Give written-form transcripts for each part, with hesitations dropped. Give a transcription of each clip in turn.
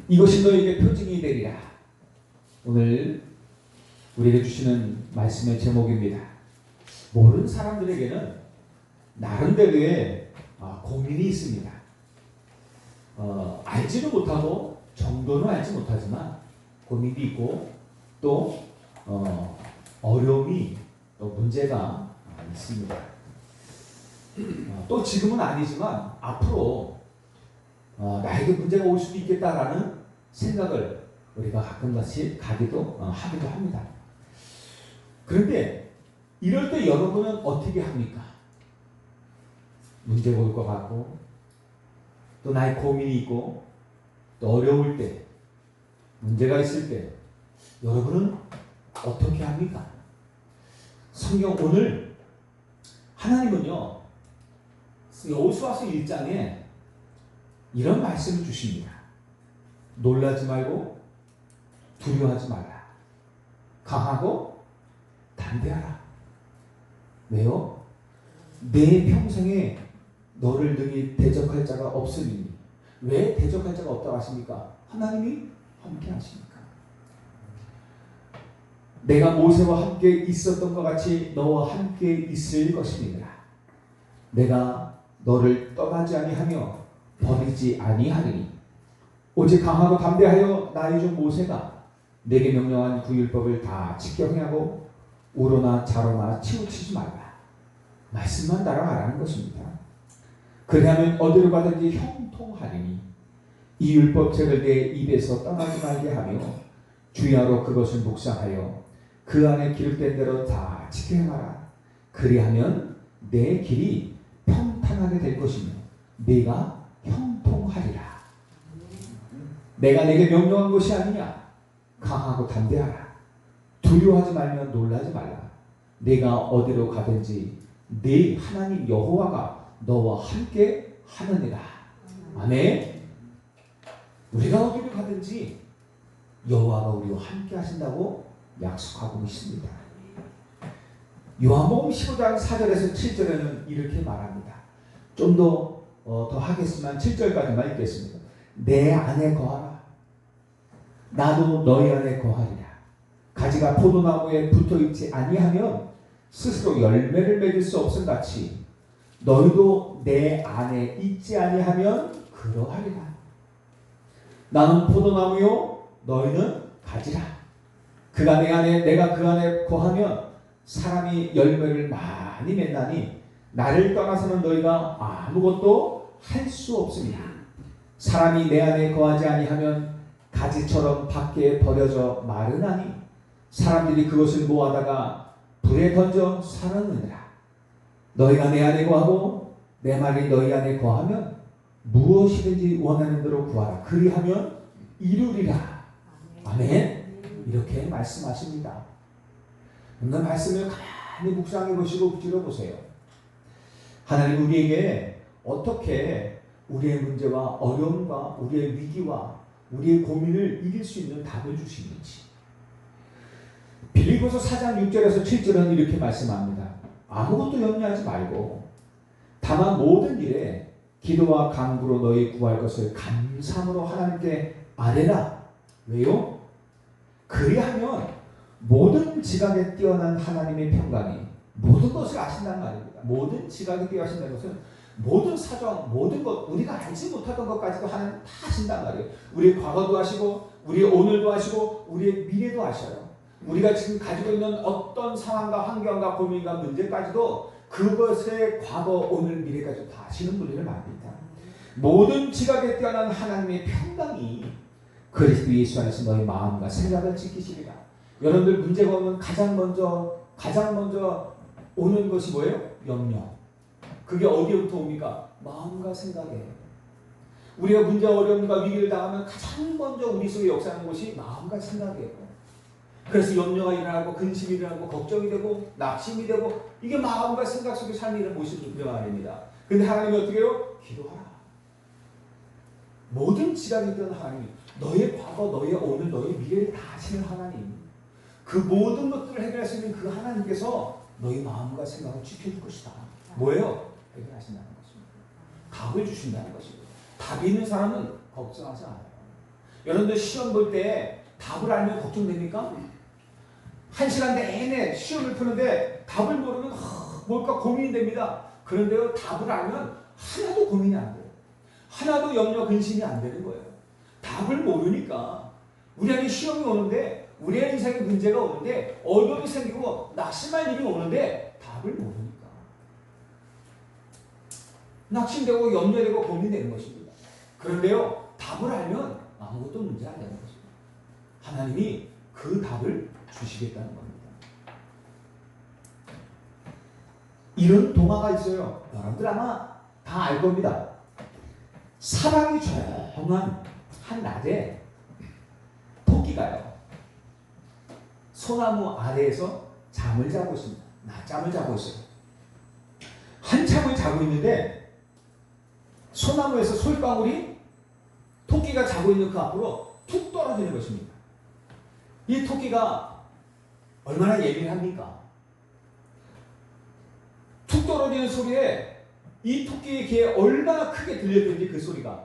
이것이 너에게 표징이 되리라. 오늘 우리에게 주시는 말씀의 제목입니다. 모르는 사람들에게는 나름대로의 고민이 있습니다. 알지도 못하고 정도는 알지 못하지만 고민이 있고 또 어려움이 또 문제가 있습니다. 또 지금은 아니지만 앞으로 나에게 문제가 올 수도 있겠다라는 생각을 우리가 가끔씩 하기도 합니다. 그런데 이럴 때 여러분은 어떻게 합니까? 문제가 올 것 같고 또 나의 고민이 있고 또 어려울 때 문제가 있을 때 여러분은 어떻게 합니까? 성경 오늘 하나님은요 여호수아서 1장에 이런 말씀을 주십니다. 놀라지 말고 두려워하지 말라. 강하고 담대하라. 왜요? 내 평생에 너를 능히 대적할 자가 없으니. 왜 대적할 자가 없다고 하십니까? 하나님이 함께 하십니까? 내가 모세와 함께 있었던 것 같이 너와 함께 있을 것입니다. 내가 너를 떠나지 아니하며 버리지 아니하리니 오직 강하고 담대하여 나의 종 모세가 내게 명령한 그 율법을 다 지켜 행하고 우로나 좌로나 치우치지 말라. 말씀만 따라가라는 것입니다. 그리하면 어디로 가든지 형통하리니 이 율법책을 내 입에서 떠나지 말게 하며 주야로 그것을 묵상하여 그 안에 기록된 대로 다 지켜 행하라. 그리하면 내 길이 평탄하게 될 것이며 네가 형통하리라. 내가 내게 명령한 것이 아니냐. 강하고 담대하라. 두려워하지 말며 놀라지 말라. 내가 어디로 가든지 네 하나님 여호와가 너와 함께 하느니라. 아멘. 우리가 어디로 가든지 여호와가 우리와 함께 하신다고 약속하고 있습니다. 요한복음 15장 4절에서 7절에는 이렇게 말합니다. 좀 더 하겠지만 7절까지만 읽겠습니다. 내 안에 거하라. 나도 너희 안에 거하리라. 가지가 포도나무에 붙어있지 아니하면 스스로 열매를 맺을 수 없음 같이 너희도 내 안에 있지 아니하면 그러하리라. 나는 포도나무요 너희는 가지라. 그가 내 안에 내가 그 안에 거하면 사람이 열매를 많이 맺나니 나를 떠나서는 너희가 아무것도 할 수 없습니다. 사람이 내 안에 거하지 아니하면 가지처럼 밖에 버려져 마르나니 사람들이 그것을 모아다가 불에 던져 사르느니라. 너희가 내 안에 거하고 내 말이 너희 안에 거하면 무엇이든지 원하는 대로 구하라. 그리하면 이루리라. 아멘. 이렇게 말씀하십니다. 오늘 말씀을 가만히 묵상해 보시고 붙들어 보세요. 하나님 우리에게 어떻게 우리의 문제와 어려움과 우리의 위기와 우리의 고민을 이길 수 있는 답을 주시는지. 빌립보서 4장 6절에서 7절은 이렇게 말씀합니다. 아무것도 염려하지 말고 다만 모든 일에 기도와 간구로 너희 구할 것을 감사함으로 하나님께 아뢰라. 왜요? 그리하면 모든 지각에 뛰어난 하나님의 평강이 모든 것을 아신다는 말입니다. 모든 지각에 뛰어나신다는 것은 모든 사정, 모든 것, 우리가 알지 못하던 것까지도 하나님 다 아신단 말이에요. 우리의 과거도 아시고 우리의 오늘도 아시고 우리의 미래도 아셔요. 우리가 지금 가지고 있는 어떤 상황과 환경과 고민과 문제까지도 그것의 과거, 오늘, 미래까지 다 아시는 분들을 말합니다. 모든 지각에 뛰어난 하나님의 평강이 그리스도 예수 안에서 너희 마음과 생각을 지키시리라. 여러분들 문제가 오면 가장 먼저 오는 것이 뭐예요? 염려. 그게 어디부터 옵니까? 마음과 생각이에요. 우리가 문제, 어려움과 위기를 당하면 가장 먼저 우리 속에 역사하는 것이 마음과 생각이에요. 그래서 염려가 일어나고 근심이 일어나고 걱정이 되고 낙심이 되고 이게 마음과 생각 속에 삶이라는 모습을 말입니다. 그런데 하나님이 어떻게 해요? 기도하라. 모든 지각이 있던 하나님, 너의 과거, 너의 오늘, 너의 미래를 다 아시는 하나님, 그 모든 것들을 해결할 수 있는 그 하나님께서 너의 마음과 생각을 지켜줄 것이다. 뭐예요? 해결하신다는 것입니다. 답을 주신다는 것입니다. 답이 있는 사람은 걱정하지 않아요. 여러분들 시험 볼 때 답을 알면 걱정됩니까? 1시간 내내 시험을 푸는데 답을 모르면 뭘까 고민이 됩니다. 그런데요, 답을 알면 하나도 고민이 안 돼요. 하나도 염려 근심이 안 되는 거예요. 답을 모르니까 우리 안에 시험이 오는데, 우리 안에 인생에 문제가 오는데, 어려움이 생기고 낙심할 일이 오는데 답을 모르니까 낙심되고 염려되고 고민되는 것입니다. 그런데요, 답을 알면 아무것도 문제 안 되는 것입니다. 하나님이 그 답을 주시겠다는 겁니다. 이런 동화가 있어요. 여러분들 아마 다 알 겁니다. 사방이 조용한 한 낮에 토끼가요, 소나무 아래에서 잠을 자고 있습니다. 낮잠을 자고 있어요. 한참을 자고 있는데 소나무에서 솔방울이 토끼가 자고 있는 그 앞으로 툭 떨어지는 것입니다. 이 토끼가 얼마나 예민합니까? 툭 떨어지는 소리에 이 토끼의 귀에 얼마나 크게 들렸는지 그 소리가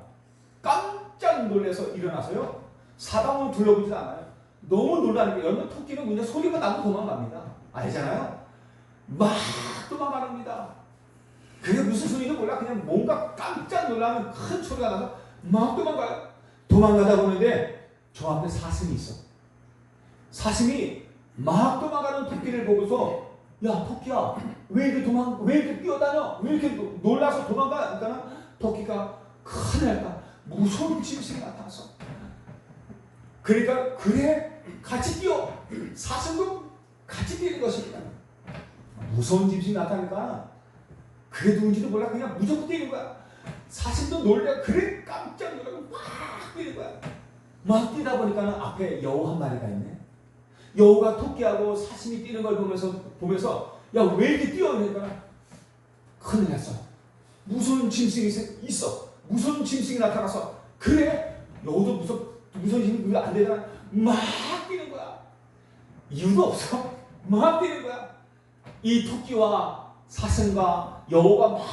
깜짝 놀라서 일어나서요, 사방을 둘러보지도 않아요. 너무 놀라니까 여러분, 토끼는 그냥 소리가 나고 도망갑니다. 알잖아요? 막 도망갑니다. 그게 무슨 소리인지 몰라. 그냥 뭔가 깜짝 놀라면 큰 소리가 나서 막 도망가요. 도망가다 보는데 저 앞에 사슴이 있어. 사슴이 막 도망가는 토끼를 보고서, 야 토끼야, 왜 이렇게 뛰어다녀? 왜 이렇게 놀라서 도망가? 그러니까 토끼가 큰일 났다, 무서운 짐승이 나타났어. 그러니까 그래 같이 뛰어. 사슴도 같이 뛰는 것입니다. 무서운 짐승이 나타나니까 그게 누군지도 몰라, 그냥 무조건 뛰는 거야. 사슴도 놀래. 그래 깜짝 놀라고 막 뛰는 거야. 막 뛰다 보니까 앞에 여우 한 마리가 있네. 여우가 토끼하고 사슴이 뛰는 걸 보면서 야 왜 이렇게 뛰어? 그러니까 큰일 났어, 무서운 짐승이 있어. 무서운 짐승이 나타나서. 그래 여우도 무서운 짐승이 안 되잖아. 막 뛰는 거야. 이유도 없어. 막 뛰는 거야. 이 토끼와 사슴과 여우가 막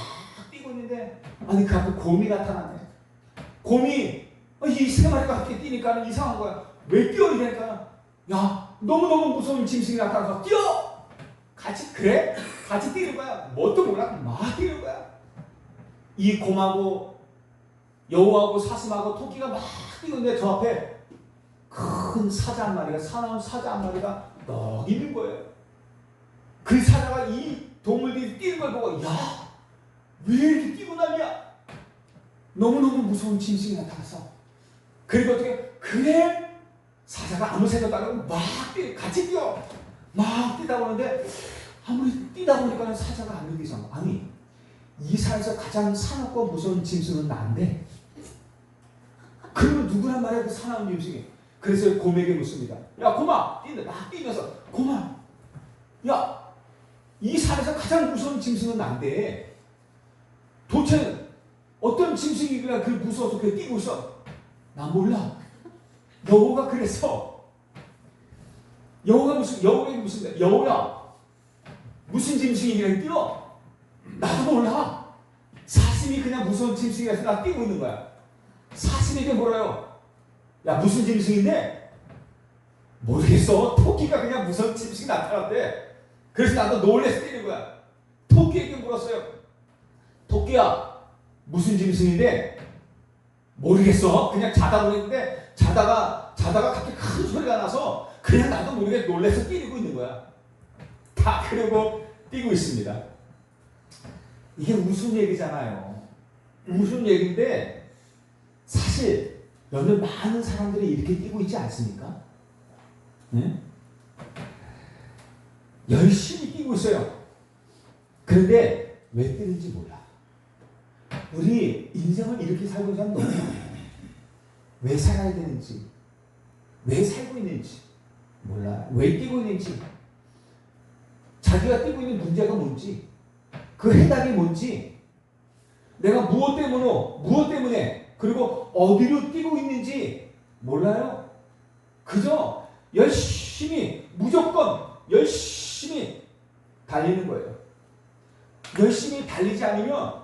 뛰고 있는데, 아니 그 앞에 곰이 나타나네. 곰이 이 세 마리가 함께 뛰니까 이상한 거야. 왜 뛰어? 이러니까 야 너무너무 무서운 짐승이 나타나서 뛰어! 같이 뛰는 거야. 뭣도 몰라. 막 뛰는 거야. 이 곰하고 여우하고 사슴하고 토끼가 막 뛰고 있는데 저 앞에 큰 사자 한 마리가, 사나운 사자 한 마리가 넋 있는 거예요. 그 사자가 이 동물들이 뛰는 걸 보고, 야 왜 이렇게 뛰고 난리야? 너무너무 무서운 짐승이 나타났어. 그리고 어떻게, 그래? 사자가 아무 생각도 안 하고 같이 뛰어. 막 뛰다 보는데 아무리 뛰다 보니까 사자가 안 느끼잖아. 아니 이 산에서 가장 사납고 무서운 짐승은 나인데, 그러면 누구란 말이야 그 사나운 짐승이. 그래서 곰에게 묻습니다. 야 곰아, 막 뛰면서, 곰아, 야 이 산에서 가장 무서운 짐승은 난데 도대체 어떤 짐승이 그냥 그 무서워서 그 뛰고 있어? 나 몰라. 여우가 그랬어. 여우야 무슨 짐승이 그냥 뛰어? 나도 몰라. 사슴이 그냥 무서운 짐승이라서 나 뛰고 있는 거야. 사슴에게 뭐라요? 야 무슨 짐승인데? 모르겠어. 토끼가 그냥 무서운 짐승이 나타났대. 그래서 나도 놀래서 뛰는 거야. 토끼에게 물었어요. 토끼야 무슨 짐승인데? 모르겠어. 그냥 자다 보는데 자다가 갑자기 큰 소리가 나서 그냥 나도 모르게 놀래서 뛰고 있는 거야. 다 그러고 뛰고 있습니다. 이게 무슨 얘기잖아요. 무슨 얘기인데 사실 여러분 많은 사람들이 이렇게 뛰고 있지 않습니까? 네? 열심히 뛰고 있어요. 그런데 왜 뛰는지 몰라. 우리 인생을 이렇게 살고 있는 사람 너무 많아요. 왜 살아야 되는지, 왜 살고 있는지 몰라. 왜 뛰고 있는지, 자기가 뛰고 있는 문제가 뭔지, 그 해답이 뭔지, 내가 무엇 때문에 그리고 어디로 뛰고 있는지 몰라요. 그저 무조건 열심히 달리는 거예요. 열심히 달리지 않으면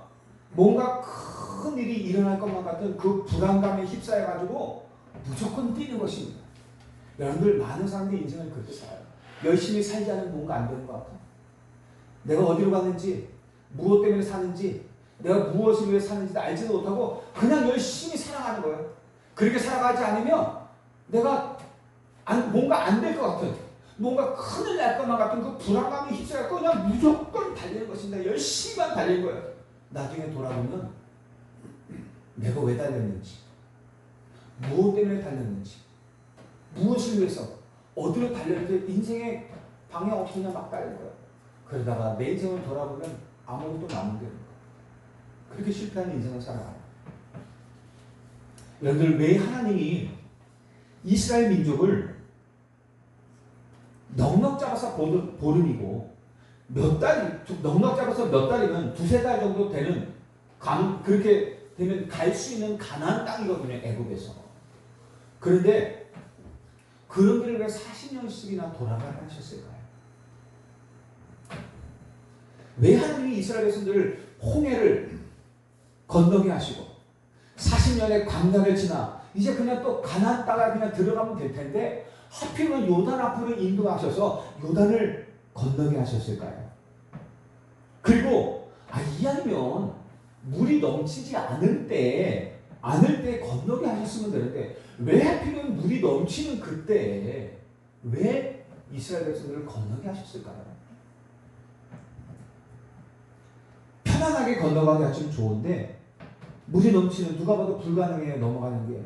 뭔가 큰 일이 일어날 것만 같은 그 불안감에 휩싸여가지고 무조건 뛰는 것입니다. 여러분들 많은 사람들이 인생을 그렇게 살아요. 열심히 살지 않으면 뭔가 안 되는 것 같아요. 내가 어디로 갔는지, 무엇 때문에 사는지, 내가 무엇을 위해 사는지도 알지도 못하고 그냥 열심히 살아가는 거예요. 그렇게 살아가지 않으면 내가 뭔가 안 될 것 같은, 뭔가 큰일 날 것만 같은 그 불안감이 휩싸여서 그냥 무조건 달리는 것입니다. 열심히만 달리는 거예요. 나중에 돌아보면 내가 왜 달렸는지, 무엇 때문에 달렸는지, 무엇을 위해서, 어디로 달렸는지 인생의 방향 없이 그냥 막 달린 거예요. 그러다가 내 인생을 돌아보면 아무것도 남은 게 없는 거예요. 그렇게 실패하는 인생을 살아가요. 여러분들, 왜 하나님이 이스라엘 민족을 넉넉 잡아서 보름이고 넉넉 잡아서 몇 달이면 두세 달 정도 되는 그렇게 되면 갈 수 있는 가나안 땅이거든요, 애굽에서. 그런데 그런 길을 왜 40년씩이나 돌아가게 하셨을까요? 왜 하나님이 이스라엘 백성들을 홍해를 건너게 하시고 40년의 광야를 지나 이제 그냥 또 가나안 땅에 그냥 들어가면 될 텐데 하필이면 요단 앞으로 인도하셔서 요단을 건너게 하셨을까요? 그리고 이 아니면 물이 넘치지 않을 때 건너게 하셨으면 되는데 왜 하필이면 물이 넘치는 그때에 왜 이스라엘 백성들을 건너게 하셨을까요? 편안하게 건너가게 하시면 좋은데 물이 넘치는, 누가 봐도 불가능해요. 넘어가는 게.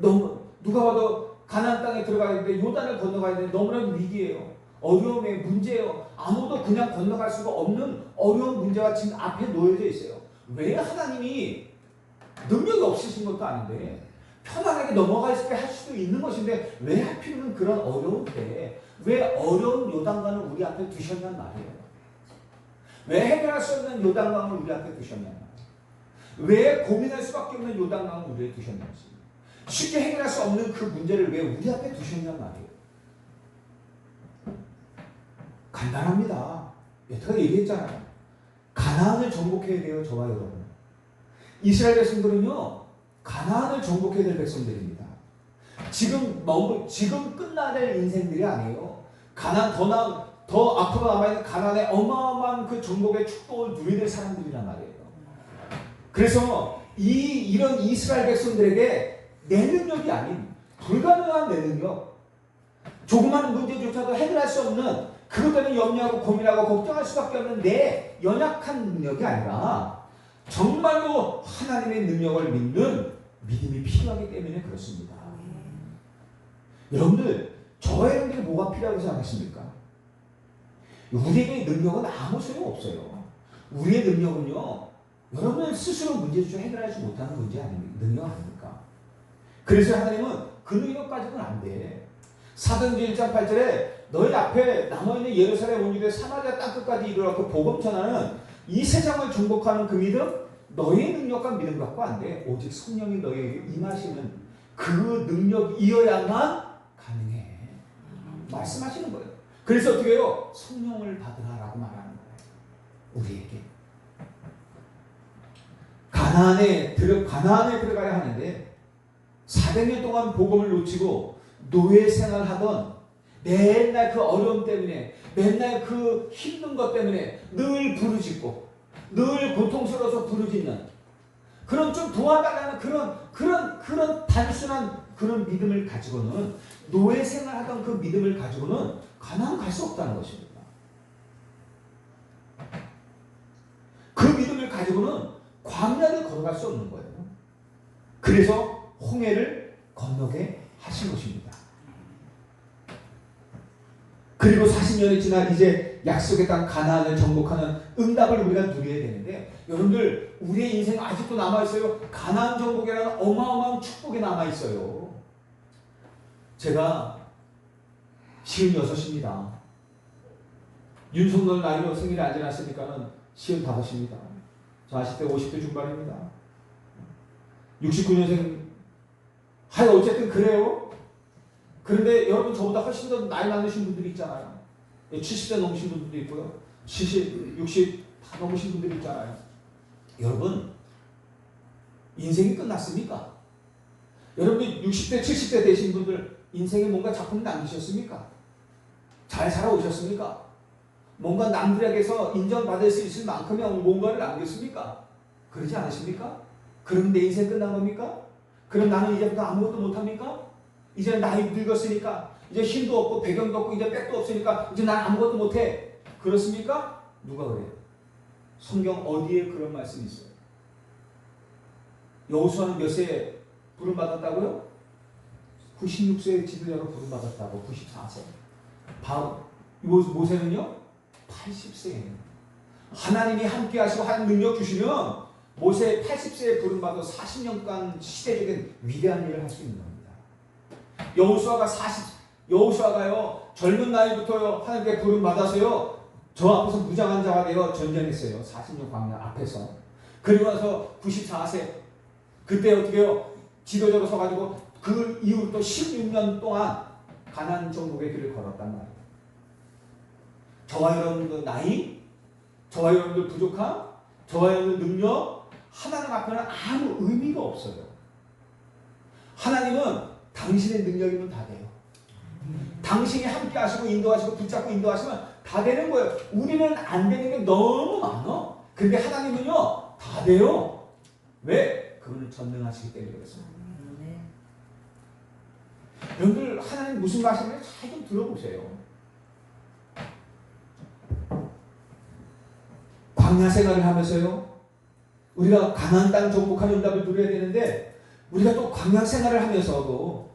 누가 봐도 가나안 땅에 들어가야 되는데 요단을 건너가야 되는데 너무나 위기예요. 어려움의 문제예요. 아무도 그냥 건너갈 수가 없는 어려운 문제가 지금 앞에 놓여져 있어요. 왜 하나님이 능력이 없으신 것도 아닌데 편안하게 넘어갈 수 있게 할 수도 있는 것인데 왜 하필이면 그런 어려운 때에 왜 어려운 요단강을 우리 앞에 두셨냔 말이에요. 왜 해결할 수 없는 요단강을 우리 앞에 두셨냔 말이에요. 왜 고민할 수밖에 없는 요단강을 우리 앞에 두셨는지, 쉽게 해결할 수 없는 그 문제를 왜 우리 앞에 두셨냔 말이에요. 간단합니다. 여태가 얘기했잖아요. 가나안을 정복해야 돼요, 저와 여러분. 이스라엘 백성들은요, 가나안을 정복해야 될 백성들입니다. 지금 끝나야 될 인생들이 아니에요. 더 앞으로 남아있는 가나안의 어마어마한 그 정복의 축복을 누리게 될 사람들이란 말이에요. 그래서 이런 이스라엘 백성들에게 내 능력이 아닌 불가능한 내 능력, 조그마한 문제조차도 해결할 수 없는, 그것 때문에 염려하고 고민하고 걱정할 수밖에 없는 내 연약한 능력이 아니라 정말로 하나님의 능력을 믿는 믿음이 필요하기 때문에 그렇습니다. 여러분들, 저와 여러분들이 뭐가 필요하다고 생각하십니까? 우리에게 능력은 아무 소용없어요. 우리의 능력은요, 여러분들 스스로 문제조차 해결하지 못하는 문제 아닙니까? 능력 아닙니까? 그래서 하나님은 그 능력 가지고는 안 돼. 사도행전 1장 8절에 너희 앞에 남아있는 예루살렘 온 유대 사마리아 땅끝까지 이르렀고 복음 전하는 이 세상을 정복하는 그 믿음, 너희의 능력과 믿음 갖고 안 돼. 오직 성령이 너희에게 임하시는 그 능력이어야만 가능해. 말씀하시는 거예요. 그래서 어떻게 해요? 성령을 받으라라고 말하는 거예요. 우리에게. 가나안에 들어가야 하는데 400년 동안 복음을 놓치고 노예 생활하던, 맨날 그 어려움 때문에, 맨날 그 힘든 것 때문에 늘 부르짖고 늘 고통스러워서 부르짖는 그런, 좀 도와달라는 그런 단순한 그런 믿음을 가지고는, 노예 생활하던 그 믿음을 가지고는 가나안 갈 수 없다는 것입니다. 그 믿음을 가지고는 광야를 걸어갈 수 없는 거예요. 그래서 홍해를 건너게 하신 것입니다. 그리고 40년이 지난 이제 약속의 땅 가나안을 정복하는 응답을 우리가 누려야 되는데, 여러분들, 우리의 인생 아직도 남아있어요. 가나안 정복이라는 어마어마한 축복이 남아있어요. 제가 56입니다. 윤석열 나이로 생일이 안 지났으니까는 55입니다. 저 아실 때 50대 중반입니다. 69년생, 어쨌든 그래요. 그런데 여러분, 저보다 훨씬 더 나이 많으신 분들이 있잖아요. 70대 넘으신 분들도 있고요. 70, 60 다 넘으신 분들이 있잖아요. 여러분, 인생이 끝났습니까? 여러분이 60대, 70대 되신 분들 인생에 뭔가 작품 남기셨습니까? 잘 살아오셨습니까? 뭔가 남들에게서 인정받을 수 있을 만큼의 뭔가를 남겼습니까? 그러지 않으십니까? 그럼 내 인생 끝난 겁니까? 그럼 나는 이제부터 아무것도 못합니까? 이제 나이 늙었으니까, 이제 힘도 없고 배경도 없고 이제 백도 없으니까 이제 난 아무것도 못해. 그렇습니까? 누가 그래요? 성경 어디에 그런 말씀이 있어요? 여호수아는 몇 세에 부름받았다고요? 96세에 지도자로 부름받았다고. 94세. 모세는요? 80세예요. 하나님이 함께 하시고 하나님 능력 주시면 모세 80세에 부름받아 40년간 시대적인 위대한 일을 할 수 있는 겁니다. 여호수아가요 젊은 나이부터요 하나님께 부름받아서요 저 앞에서 무장한 자가 되어 전쟁했어요. 40년 광야 앞에서. 그리고 나서 94세 그때 어떻게요? 지도자로 서가지고 그 이후 또 16년 동안 가나안 정복의 길을 걸었단 말이에요. 저와 여러분들 나이, 저와 여러분들 부족함, 저와 여러분들 능력, 하나님 앞에는 아무 의미가 없어요. 하나님은 당신의 능력이면 다 돼요. 당신이 함께 하시고 인도하시고 붙잡고 인도하시면 다 되는 거예요. 우리는 안 되는 게 너무 많아. 근데 하나님은요 다 돼요. 왜? 그분은 전능하시기 때문에 그렇습니다. 여러분들 하나님 무슨 말씀인지 잘 좀 들어보세요. 광야 생활을 하면서요 우리가 가나안 땅 정복하는 응답을 누려야 되는데 우리가 또 광야 생활을 하면서도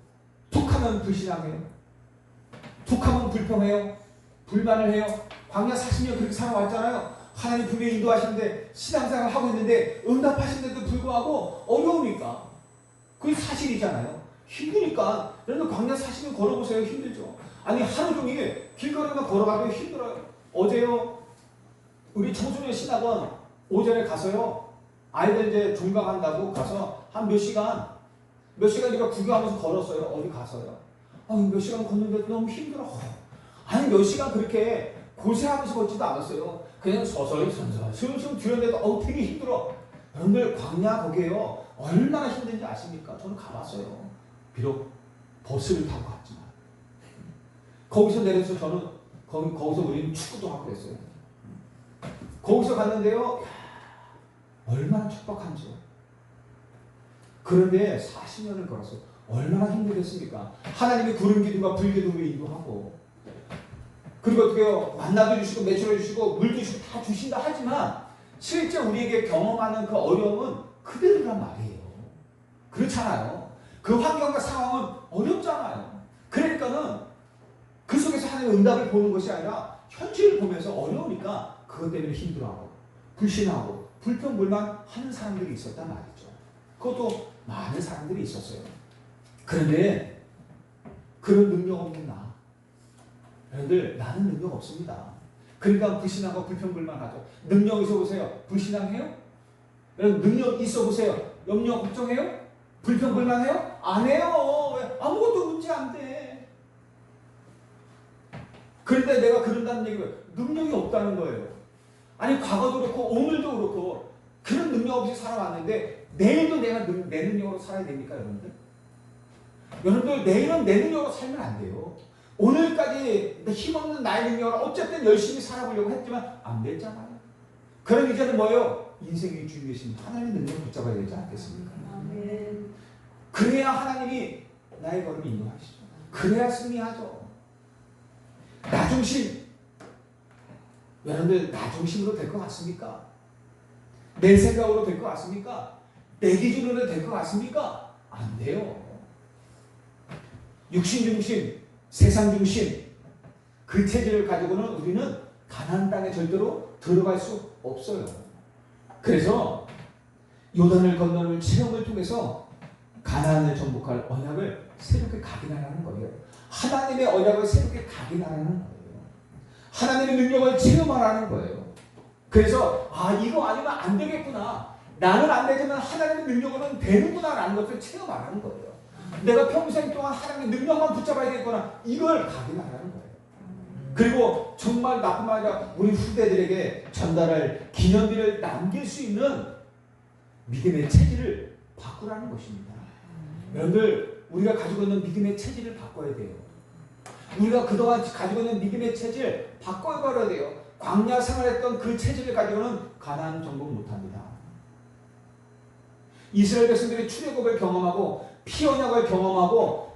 툭하면 불신앙해요. 툭하면 불평해요. 불만을 해요. 광야 40년 그렇게 살아왔잖아요. 하나님 분명히 인도하시는데 신앙생활을 하고 있는데 응답하시는데도 불구하고 어려우니까 그게 사실이잖아요. 힘드니까. 여러분 광야 40년 걸어보세요. 힘들죠. 아니 하루 종일 길거리만 걸어가도 힘들어요. 어제요 우리 청소년 신학원 오전에 가서요 아이들 이제 종강한다고 가서 한 몇 시간 우리가 구경하면서 걸었어요. 어디 가서요. 몇 시간 걷는데도 너무 힘들어. 아니 몇 시간 그렇게 고생하면서 걷지도 않았어요. 그냥 서서히 슬슬 들였는데도 되게 힘들어. 여러분들 광야 거기에요 얼마나 힘든지 아십니까? 저는 가봤어요. 비록 버스를 타고 갔지만 거기서 내려서 저는 거기서 우리는 축구도 하고 그랬어요. 거기서 갔는데요 얼마나 촉박한지요. 그런데 40년을 걸어서 얼마나 힘들겠습니까? 하나님이 구름 기둥과 불 기둥으로 인도하고 그리고 어떻게요 만나도 주시고 매출해 주시고 물도 주시고 다 주신다 하지만 실제 우리에게 경험하는 그 어려움은 그대로란 말이에요. 그렇잖아요. 그 환경과 상황은 어렵잖아요. 그러니까는 그 속에서 하나님의 응답을 보는 것이 아니라 현실을 보면서 어려우니까 그것 때문에 힘들어하고 불신하고 불평불만 하는 사람들이 있었단 말이죠. 그것도 많은 사람들이 있었어요. 그런데 그런 능력 없는 나 여러분들 나는 능력 없습니다. 그러니까 불신하고 불평불만하죠. 능력 있어 보세요. 불신앙해요? 여러분 능력 있어 보세요. 염려 걱정해요? 불평불만해요? 안 해요. 왜? 아무것도 문제 안 돼. 그런데 내가 그런다는 얘기가 능력이 없다는 거예요. 아니 과거도 그렇고 오늘도 그렇고 그런 능력 없이 살아왔는데 내일도 내가 내 능력으로 살아야 됩니까 여러분들? 여러분들 내일은 내 능력으로 살면 안 돼요. 오늘까지 힘없는 나의 능력으로 어쨌든 열심히 살아보려고 했지만 안 됐잖아요. 그럼 이제는 뭐예요? 인생의 주인이신 하나님의 능력을 붙잡아야 되지 않겠습니까? 아멘. 그래야 하나님이 나의 걸음을 인도하시죠. 그래야 승리하죠. 나 중심 여러분들 나 중심으로 될 것 같습니까? 내 생각으로 될 것 같습니까? 내 기준으로 될 것 같습니까? 안 돼요. 육신 중심, 세상 중심 그 체질을 가지고는 우리는 가나안 땅에 절대로 들어갈 수 없어요. 그래서 요단을 건너는 체험을 통해서 가나안을 정복할 언약을 새롭게 각인하라는 거예요. 하나님의 언약을 새롭게 각인하라는 거예요. 하나님의 능력을 체험하라는 거예요. 그래서 이거 아니면 안 되겠구나. 나는 안 되지만 하나님의 능력으로는 되는구나 라는 것을 체험하라는 거예요. 내가 평생 동안 하나님의 능력만 붙잡아야겠구나. 이걸 각인하라는 거예요. 그리고 정말 나뿐만 아니라 우리 후대들에게 전달할 기념비를 남길 수 있는 믿음의 체질을 바꾸라는 것입니다. 여러분들 우리가 가지고 있는 믿음의 체질을 바꿔야 돼요. 우리가 그동안 가지고 있는 믿음의 체질 바꿔버려야 돼요. 광야 생활했던 그 체질을 가지고는 가나안 정복 못합니다. 이스라엘 백성들이 출애굽을 경험하고 피언약을 경험하고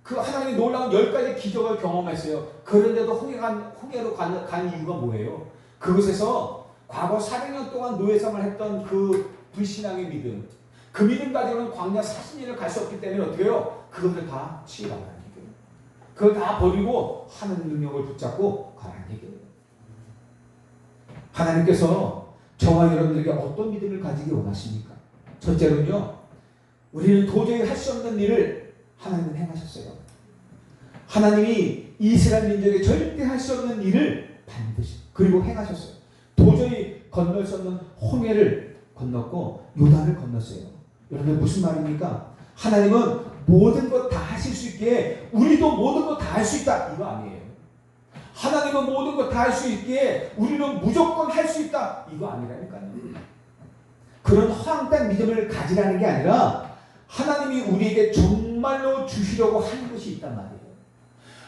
그 하나님의 놀라운 10가지 기적을 경험했어요. 그런데도 홍해로 간 이유가 뭐예요? 그곳에서 과거 400년 동안 노예생활을 했던 그 불신앙의 믿음, 그 믿음 가지고는 광야 40년을 갈 수 없기 때문에 어떻게 해요? 그것을 다 치우라는 얘기예요. 그걸 다 버리고 하나님 능력을 붙잡고 가라는 얘기예요. 하나님께서 저와 여러분들에게 어떤 믿음을 가지기 원하십니까? 첫째로는요, 우리는 도저히 할 수 없는 일을 하나님은 행하셨어요. 하나님이 이스라엘 민족에 절대 할 수 없는 일을 반드시 그리고 행하셨어요. 도저히 건널 수 없는 홍해를 건넜고 요단을 건넜어요. 여러분들 무슨 말입니까? 하나님은 모든 것 다 하실 수 있기에 우리도 모든 것 다 할 수 있다 이거 아니에요. 하나님은 모든 것 다 할 수 있기에 우리는 무조건 할 수 있다 이거 아니라니까요. 그런 허황된 믿음을 가지라는 게 아니라 하나님이 우리에게 정말로 주시려고 하는 것이 있단 말이에요.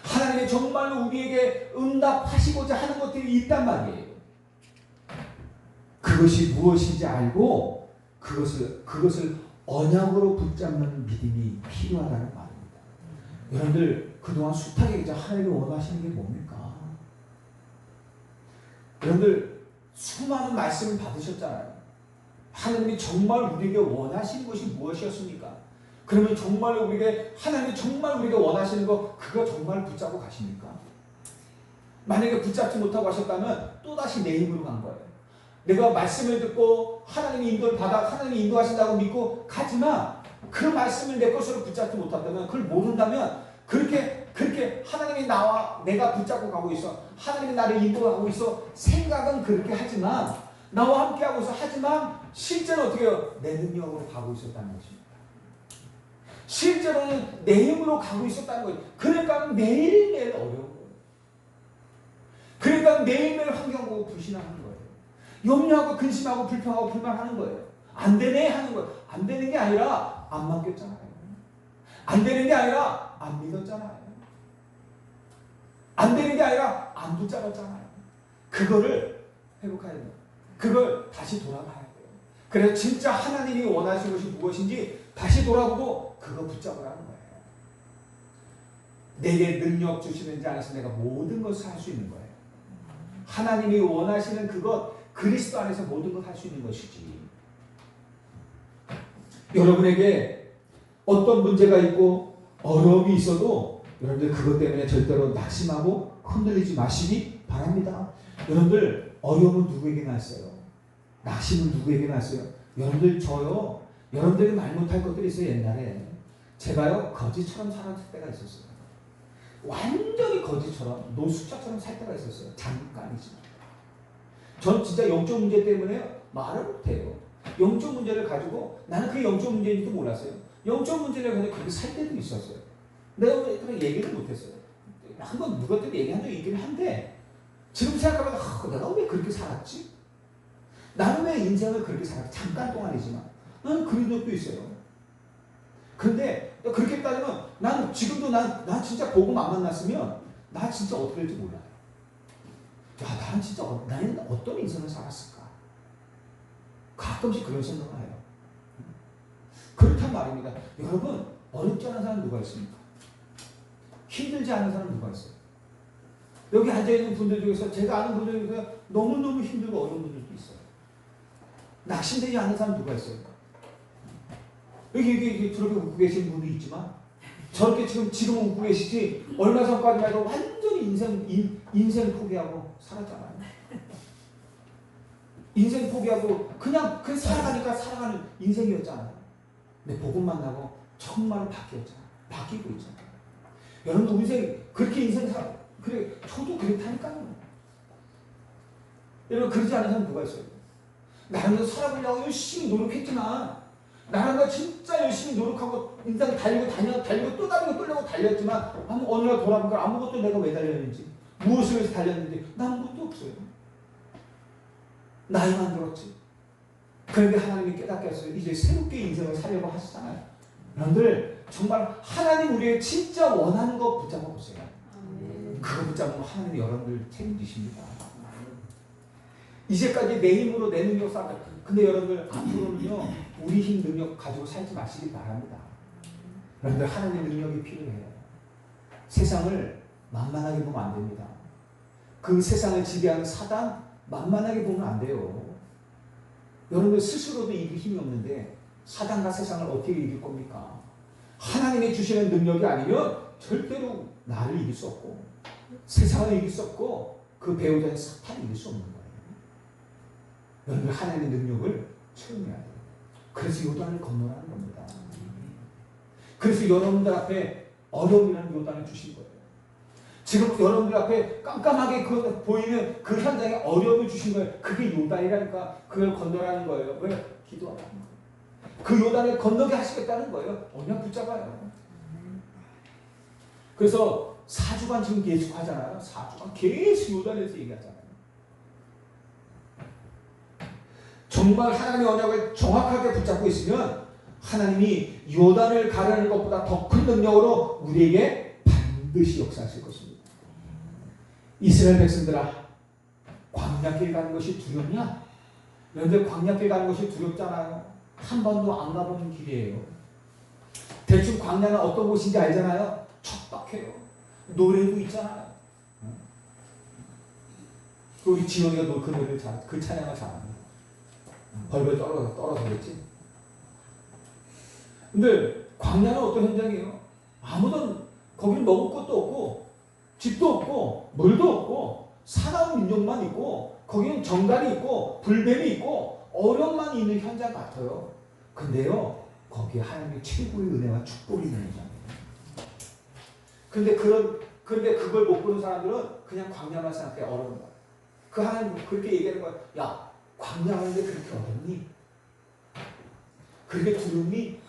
하나님이 정말로 우리에게 응답하시고자 하는 것들이 있단 말이에요. 그것이 무엇인지 알고 그것을 언약으로 붙잡는 믿음이 필요하다는 말입니다. 여러분들 그동안 숱하게 하나님이 원하시는 게 뭡니까? 여러분들 수많은 말씀을 받으셨잖아요. 하나님이 정말 우리에게 원하시는 것이 무엇이었습니까? 그러면 정말 우리에게 하나님이 정말 우리에게 원하시는 거 그거 정말 붙잡고 가십니까? 만약에 붙잡지 못하고 하셨다면 또다시 내 힘으로 간 거예요. 내가 말씀을 듣고 하나님이 인도를 받아 하나님이 인도하신다고 믿고 가지만 그 말씀을 내 것으로 붙잡지 못한다면 그걸 모른다면 그렇게 하나님이 나와 내가 붙잡고 가고 있어. 하나님이 나를 인도하고 있어. 생각은 그렇게 하지만 나와 함께 하고 있어. 하지만 실제로 어떻게 해요? 내 능력으로 가고 있었다는 것입니다. 실제로는 내 힘으로 가고 있었다는 거예요. 그러니까 매일매일 어려운 거예요. 그러니까 매일매일 환경 보고 불신하는 거예요. 염려하고 근심하고 불평하고 불만하는 거예요. 안 되네 하는 거예요. 안 되는 게 아니라 안 맡겼잖아요. 안 되는 게 아니라 안 믿었잖아요. 안 되는 게 아니라 안 붙잡았잖아요. 그거를 회복해야 돼요. 그걸 다시 돌아가야 돼요. 그래서 진짜 하나님이 원하시는 것이 무엇인지 다시 돌아보고 그거 붙잡으라는 거예요. 내게 능력 주시는 자 안에서 내가 모든 것을 할 수 있는 거예요. 하나님이 원하시는 그것 그리스도 안에서 모든 것 할 수 있는 것이지. 여러분에게 어떤 문제가 있고 어려움이 있어도 여러분들 그것 때문에 절대로 낙심하고 흔들리지 마시기 바랍니다. 여러분들 어려움은 누구에게나 있어요. 낙심은 누구에게나 있어요. 여러분들 저요. 여러분들이 말 못할 것들이 있어요. 옛날에 제가요 거지처럼 살았을 때가 있었어요. 완전히 거지처럼 노숙자처럼 살 때가 있었어요. 잠깐이지만. 전 진짜 영적 문제 때문에 말을 못해요. 영적 문제를 가지고 나는 그게 영적 문제인지도 몰랐어요. 영적 문제를 가지고 그렇게 살 때도 있었어요. 내가 왜 얘기를 못했어요. 한번 누가 때문에 얘기한 적이 있긴 한데 지금 생각하면 내가 왜 그렇게 살았지? 나는 왜 인생을 그렇게 살았지? 잠깐 동안이지만 나는 그런 적도 있어요. 근데 그렇게 따지면 난 지금도 난 진짜 복음 안 만났으면 나 진짜 어떻게 될지 몰라요. 야, 난 진짜 나는 어떤 인생을 살았을까? 가끔씩 그런 생각을 해요. 그렇단 말입니다. 여러분 어렵지 않은 사람 누가 있습니까? 힘들지 않은 사람 누가 있어요? 여기 앉아있는 분들 중에서 제가 아는 분들 중에서 너무너무 힘들고 어려운 분들도 있어요. 낙심되지 않은 사람 누가 있어요? 여기 저렇게 웃고 계신 분도 있지만 저렇게 지금 웃고 계시지 얼마 전까지만 해도 완전히 인생 포기하고 살았잖아요. 인생 포기하고 그냥 살아가니까 살아가는 인생이었잖아요. 근데 복음 만나고 정말로 바뀌고 있잖아요. 여러분 인생 그렇게 그래 저도 그렇다니까요. 여러분 그러지 않은 사람 누가 있어요? 나는 살아보려고 열심히 노력했지만 나는 진짜 열심히 노력하고 인생 달리고 또 달리고 달렸지만 어느 날 돌아보니까 아무것도 내가 왜 달렸는지 무엇을 위해서 달렸는지 나는 것도 없어요. 나이만 들었지. 그런데 하나님이 깨닫게 하셨어요. 이제 새롭게 인생을 살려고 하시잖아요. 여러분들 정말 하나님 우리의 진짜 원하는 거 붙잡아 보세요. 그거 붙잡으면 하나님이 여러분들 책임지십니다. 이제까지 내 힘으로 내 능력 쌓았다. 근데 여러분들 앞으로는요 우리 힘 능력 가지고 살지 마시기 바랍니다. 여러분들 하나님의 능력이 필요해요. 세상을 만만하게 보면 안 됩니다. 그 세상을 지배하는 사단 만만하게 보면 안 돼요. 여러분들 스스로도 이길 힘이 없는데 사단과 세상을 어떻게 이길 겁니까? 하나님이 주시는 능력이 아니면 절대로 나를 이길 수 없고 세상을 이길 수 없고 그 배우자의 사탄을 이길 수 없는 거예요. 여러분들 하나님의 능력을 체험해야 돼요. 그래서 요단을 건너라는 겁니다. 그래서 여러분들 앞에 어려움이라는 요단을 주신 거예요. 지금 여러분들 앞에 깜깜하게 보이는 그 현장에 어려움을 주신 거예요. 그게 요단이라니까 그걸 건너라는 거예요. 왜? 기도하라는 거예요. 그 요단을 건너게 하시겠다는 거예요. 언약 붙잡아요. 그래서 4주간 지금 계속 하잖아요. 4주간 계속 요단에서 얘기하잖아요. 정말 하나님의 언약을 정확하게 붙잡고 있으면 하나님이 요단을 가르는 것보다 더 큰 능력으로 우리에게 반드시 역사하실 것입니다. 이스라엘 백성들아, 광야길 가는 것이 두렵냐? 여러분들 광야길 가는 것이 두렵잖아요. 한 번도 안 가본 길이에요. 대충 광야는 어떤 곳인지 알잖아요. 척박해요. 노래도 있잖아요. 우리 지영이가 그 노래를 그 찬양을 잘합니다. 벌벌 떨어서겠지. 근데 광야는 어떤 현장이에요? 아무도 거기 먹을 것도 없고 집도 없고 물도 없고 사나운 민족만 있고 거기는 정갈이 있고 불뱀이 있고 어려움만 있는 현장 같아요. 근데요 거기에 하나님의 최고의 은혜와 축복이 있는 현장이에요. 근데 그걸 못 보는 사람들은 그냥 광야만 생각해. 어려운 거야. 그 하나님 그렇게 얘기하는 거야. 야, 광야하는데 그렇게 어렵니? 그렇게 두렵니?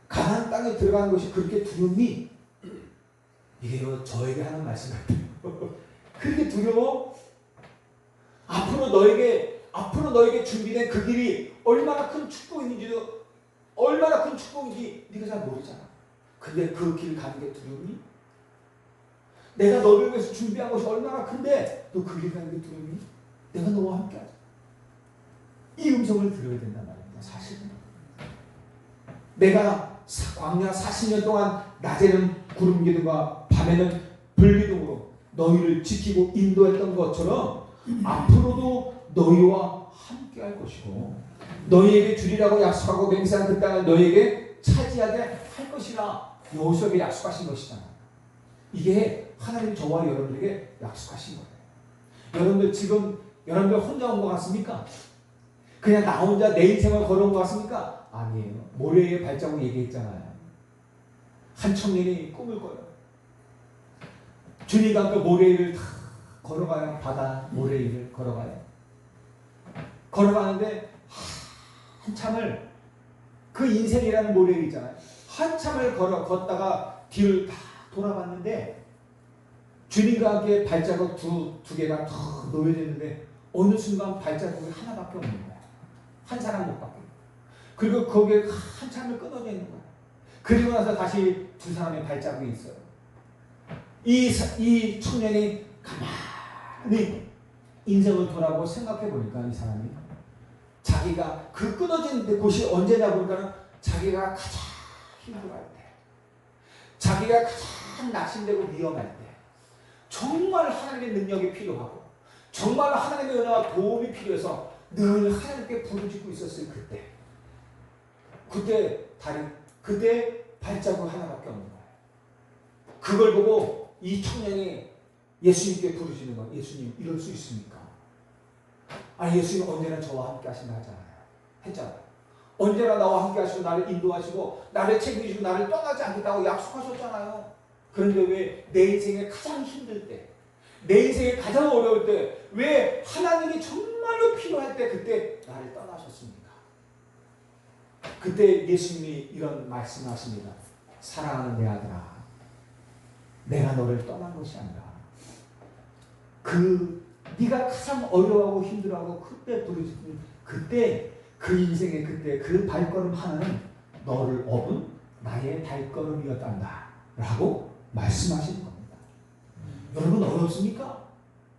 가나안 땅에 들어가는 것이 그렇게 두렵니? 이게 저에게 하는 말씀 같아요. 그렇게 두려워? 앞으로 너에게 준비된 그 길이 얼마나 큰 축복인지도 얼마나 큰 축복인지 네가 잘 모르잖아. 근데 그 길 가는 게 두렵니? 내가 너를 위해서 준비한 것이 얼마나 큰데 너 그 길 가는 게 두렵니? 내가 너와 함께 하자. 이 음성을 들어야 된단 말입니다. 사실은 내가 광야 40년 동안 낮에는 구름 기둥과 밤에는 불 기둥으로 너희를 지키고 인도했던 것처럼 앞으로도 너희와 함께 할 것이고 너희에게 주리라고 약속하고 맹세한 그 땅을 너희에게 차지하게 할 것이라 여호수아에게 약속하신 것이잖아요. 이게 하나님 저와 여러분에게 약속하신 거예요. 여러분들 지금 여러분들 혼자 온 것 같습니까? 그냥 나 혼자 내 인생을 걸어온 것 같습니까? 아니에요. 모래의 발자국 얘기했잖아요. 한 청년이 꿈을 꿔요. 주님과 그 모래 위를 다 걸어가요. 바다 모래 위를 걸어가요. 걸어가는데 한참을 그 인생이라는 모래 위 있잖아요. 한참을 걷다가 뒤를 다 돌아봤는데 주님과 함께 발자국 두 개가 더 놓여져 있는데 어느 순간 발자국이 하나밖에 없는 거야. 한 사람 못 밖에. 그리고 거기에 한참을 끊어져 있는 거야. 그리고 나서 다시 두 사람의 발자국이 있어요. 이 청년이 가만히 인생을 돌아보고 생각해 보니까 이 사람이 자기가 그 끊어진 곳이 언제냐 보니까 자기가 가장 힘들어할 때, 자기가 가장 낙심되고 위험할 때, 정말 하나님의 능력이 필요하고 정말 하나님의 은혜와 도움이 필요해서 늘 하나님께 부르짖고 있었을 그때 발자국 하나밖에 없는 거예요. 그걸 보고 이 청년이 예수님께 부르짖는 거예요. 예수님, 이럴 수 있습니까? 아니, 예수님 언제나 저와 함께 하신다 했잖아요. 언제나 나와 함께 하시고 나를 인도하시고 나를 책임지시고 나를 떠나지 않겠다고 약속하셨잖아요. 그런데 왜 내 인생에 가장 힘들 때, 내 인생에 가장 어려울 때, 왜 하나님이 정말로 필요할 때 그때 나를 떠나셨습니까? 그때 예수님이 이런 말씀하십니다. 사랑하는 내 아들아, 내가 너를 떠난 것이 아니라 네가 가장 어려워하고 힘들어하고 그때 부르짖는 그때 그 인생의 그때 그 발걸음 하나는 너를 업은 나의 발걸음이었단다 라고 말씀하시는 겁니다. 여러분 어렵습니까?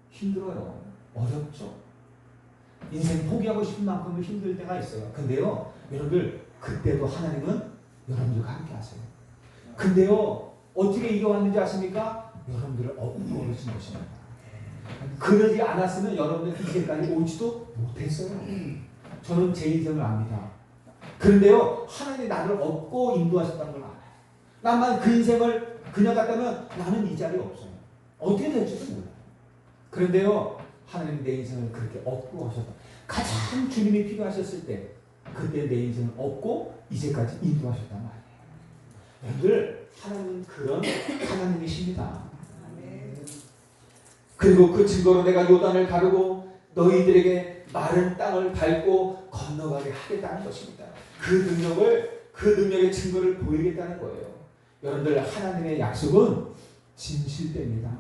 힘들어요. 어렵죠. 인생 포기하고 싶은 만큼은 힘들 때가 있어요. 근데요 여러분들 그때도 하나님은 여러분들과 함께 하세요. 근데요 어떻게 이겨왔는지 아십니까? 여러분들을 업고 오르신 것입니다. 그러지 않았으면 여러분들 이제까지 오지도 못했어요. 저는 제 인생을 압니다. 그런데요 하나님이 나를 업고 인도하셨다는 걸 알아요. 나만 그 인생을 그냥 갔다면 나는 이 자리에 없어요. 어떻게 될지도 몰라요. 그런데요 하나님 내 인생을 그렇게 업고 하셨다. 가장 주님이 필요하셨을 때 그때 내 인생을 업고 이제까지 인도하셨단 말이에요. 여러분들 하나님은 그런 하나님이십니다. 그리고 그 증거로 내가 요단을 가르고 너희들에게 마른 땅을 밟고 건너가게 하겠다는 것입니다. 그 능력의 증거를 보이겠다는 거예요. 여러분들 하나님의 약속은 진실됩니다.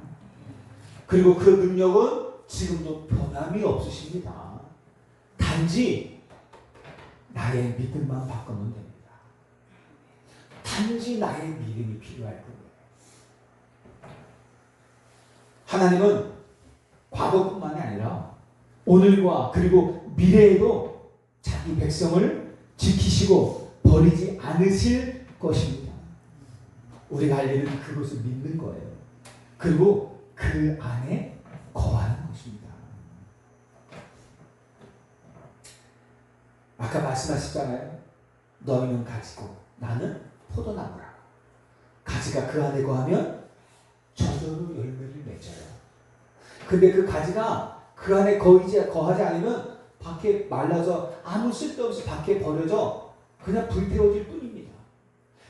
그리고 그 능력은 지금도 변함이 없으십니다. 단지 나의 믿음만 바꾸면 됩니다. 단지 나의 믿음이 필요할 뿐이에요. 하나님은 과거뿐만이 아니라 오늘과 그리고 미래에도 자기 백성을 지키시고 버리지 않으실 것입니다. 우리가 할 일은 그것을 믿는 거예요. 그리고 그 안에 거하는 것입니다. 아까 말씀하셨잖아요. 너희는 가지고 나는 포도나무라. 가지가 그 안에 거하면 저절로 열매를 맺어요. 근데 그 가지가 그 안에 거하지 않으면 밖에 말라서 아무 쓸데없이 밖에 버려져 그냥 불태워질 뿐입니다.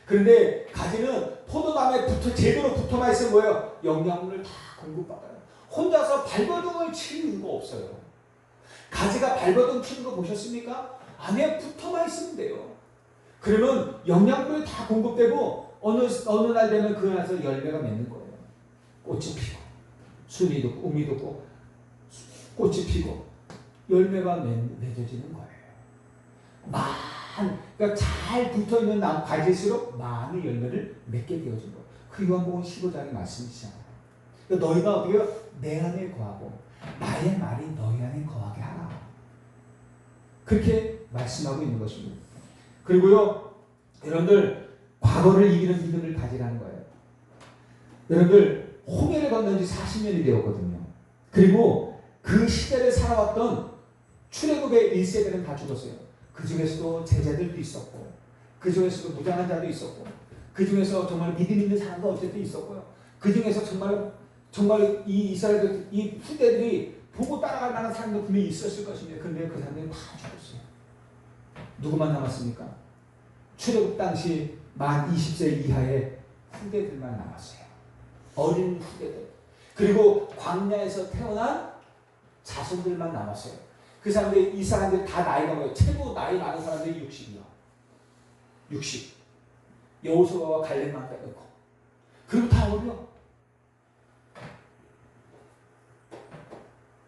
그런데 가지는 포도나무에 제대로 붙어만 있으면 뭐예요? 영양분을 다 공급받아요. 혼자서 발버둥을 칠 이유가 없어요. 가지가 발버둥 치는 거 보셨습니까? 안에 붙어만 있으면 돼요. 그러면 영양분이 다 공급되고 어느 날 되면 그 안에서 열매가 맺는 거예요. 꽃이 피고 순이 돋고 우미 돋고 꽃이 피고 열매가 맺어지는 거예요. 그러니까 잘 붙어있는 나무 가지일수록 많은 열매를 맺게 되어진 거예요. 그 요한복음 15장의 말씀이시잖아요. 그러니까 너희가 어떻게 내 안에 거하고 나의 말이 너희 안에 거하게 하라. 그렇게 말씀하고 있는 것입니다. 그리고요 여러분들 과거를 이기는 믿음을 가지라는 거예요. 여러분들 홍해를 건넌 지 40년이 되었거든요. 그리고 그 시대를 살아왔던 출애굽의 1세대는 다 죽었어요. 그 중에서도 제자들도 있었고 그 중에서도 무장한 자도 있었고 그 중에서 정말 믿음 있는 사람도 어쨌든 있었고요. 그 중에서 정말 이 이스라엘 이 후대들이 보고 따라갈 만한 사람도 분명히 있었을 것입니다. 그런데 그 사람들은 다 죽었어요. 누구만 남았습니까? 출애굽 당시 만 20세 이하의 후대들만 남았어요. 어린 후대들. 그리고 광야에서 태어난 자손들만 남았어요. 그 사람들, 이 사람들 다 나이가 뭐예요? 최고 나이 많은 사람들이 60이요. 60. 여호수아와 갈렙만 빼놓고. 그리고 다 어려.